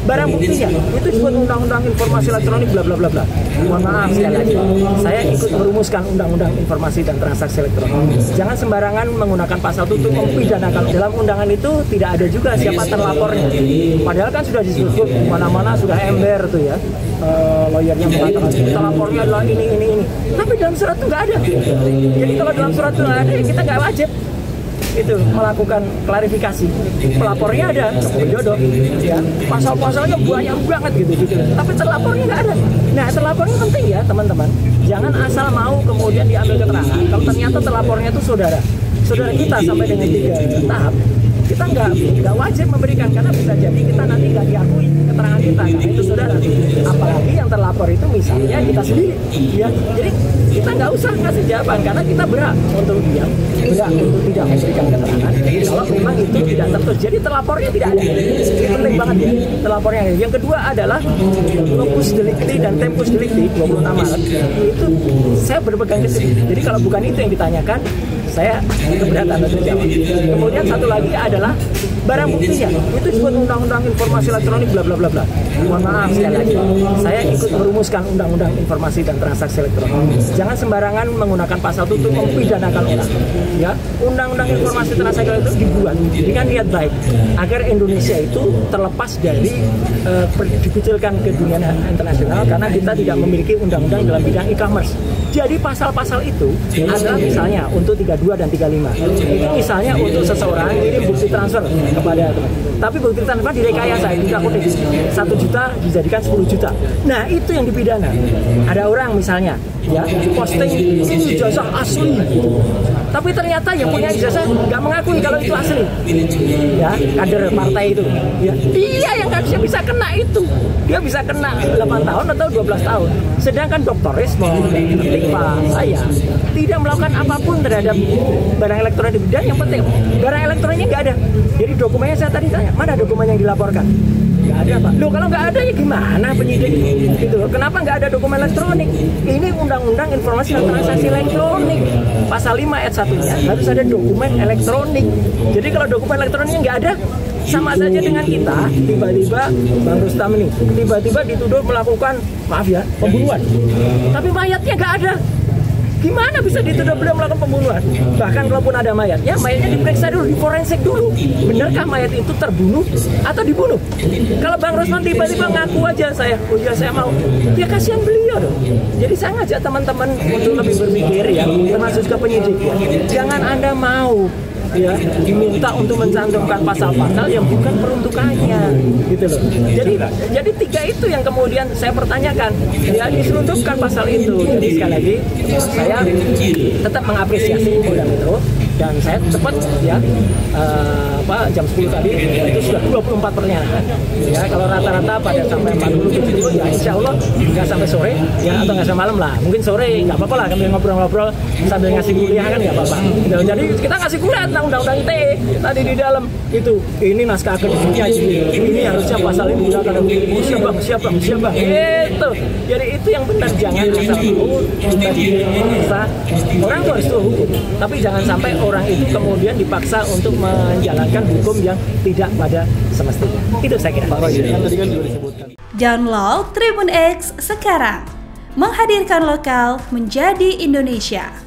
barang buktinya itu disebut undang-undang informasi elektronik bla bla bla bla. Mohon maaf sekali lagi, saya ikut merumuskan undang-undang informasi dan transaksi elektronik. Jangan sembarangan menggunakan pasal itu untuk mempidanakan. Dalam undangan itu tidak ada juga siapa terlapornya. Padahal kan sudah disebut mana-mana sudah ember tuh ya. Lawyernya mengatakan terlapornya adalah ini. Tapi dalam surat itu nggak ada. Jadi kalau dalam surat itu nggak ada, kita nggak wajib itu melakukan klarifikasi. Pelapornya ada, jodoh, ya. Pasal-pasalnya banyak banget gitu. Tapi terlapornya nggak ada. Nah, terlapornya penting ya teman-teman. Jangan asal mau kemudian diambil keterangan. Kalau ternyata terlapornya itu saudara kita sampai dengan 3 tahap, kita nggak wajib memberikan karena bisa jadi kita nanti nggak diakui keterangan kita karena itu saudara. Apalagi yang terlapor itu misalnya kita sendiri, ya. Jadi kita nggak usah ngasih jawaban karena kita berhak untuk diam, berhak untuk tidak memberikan keterangan kalau memang itu tidak tertulis. Jadi terlapornya tidak ada. Ini penting banget ya, terlapornya. Yang kedua adalah locus delicti dan tempus delicti 26 Maret itu saya berpegang ke sini. Jadi kalau bukan itu yang ditanyakan, saya keberatan untuk jawab. Kemudian satu lagi adalah barang buktinya itu disebut undang-undang informasi elektronik bla bla bla bla. Mohon maaf sekali lagi, saya ikut merumuskan undang-undang informasi dan transaksi elektronik. Jangan sembarangan menggunakan pasal itu untuk mempidanakan orang. Ya, undang-undang informasi transaksi elektronik itu dibuat dengan niat baik agar Indonesia itu terlepas dari dikucilkan ke dunia internasional karena kita tidak memiliki undang-undang dalam bidang e-commerce. Jadi pasal-pasal itu adalah misalnya untuk 32 dan 35. Itu misalnya untuk seseorang ini bukti transfer kepada teman. Tapi bukti transfer direkayasa, ditakuti 1 juta dijadikan 10 juta. Nah, itu yang dipidana. Ada orang misalnya ya posting ini ijazah asli gitu. Tapi ternyata yang punya ijazah nggak mengakui kalau itu asli. Ya, kader partai itu. Ya, dia yang harusnya bisa kena itu. Dia bisa kena 8 tahun atau 12 tahun. Sedangkan Dr. Rismo, Pak saya tidak melakukan apapun terhadap barang elektronik. Dan yang penting, barang elektroniknya nggak ada. Jadi dokumennya saya tadi tanya, mana dokumen yang dilaporkan? Nggak ada, Pak. Loh, kalau nggak ada ya gimana penyidik? Gitu. Kenapa nggak ada dokumen elektronik? Ini undang-undang informasi dan transaksi elektronik. Pasal 5 ayat 1-nya harus ada dokumen elektronik. Jadi kalau dokumen elektroniknya nggak ada, sama saja dengan kita tiba-tiba Bang Rustam ini tiba-tiba dituduh melakukan, maaf ya, pembunuhan. Tapi mayatnya nggak ada. Gimana bisa dituduh beliau melakukan pembunuhan? Bahkan kalaupun ada mayatnya diperiksa dulu, diforensik dulu. Benarkah mayat itu terbunuh atau dibunuh? Kalau Bang Rustam tiba-tiba ngaku aja saya mau, ya kasihan beliau dong. Jadi saya ngajak teman-teman untuk lebih berpikir ya, termasuk ke penyidik ya. Jangan Anda mau ya diminta untuk mencantumkan pasal-pasal yang bukan peruntukannya gitu loh. Jadi 3 itu yang kemudian saya pertanyakan ya, diselundupkan pasal itu. Jadi sekali lagi saya tetap mengapresiasi Polda Metro dan saya cepat ya jam 10 tadi itu sudah 24 pernyataan ya. Kalau rata-rata pada sampai 40 ya insya Allah nggak sampai sore ya, atau nggak sampai malam lah, mungkin sore nggak apa-apa lah, kami ngobrol-ngobrol sambil ngasih kuliah kan nggak apa-apa. Jadi kita ngasih kuliah tentang undang-undang ITE tadi di dalam itu, ini naskah akademiknya, ini harusnya pasal ini digunakan. Siapa itu. Jadi itu yang benar, jangan asal kita orang tuh harus tahu hukum, tapi jangan sampai orang itu kemudian dipaksa untuk menjalankan hukum yang tidak pada semestinya. Itu saya kira. Pak Roy, kan tadi kan juga disebutkan. Download Tribun X sekarang, menghadirkan lokal menjadi Indonesia.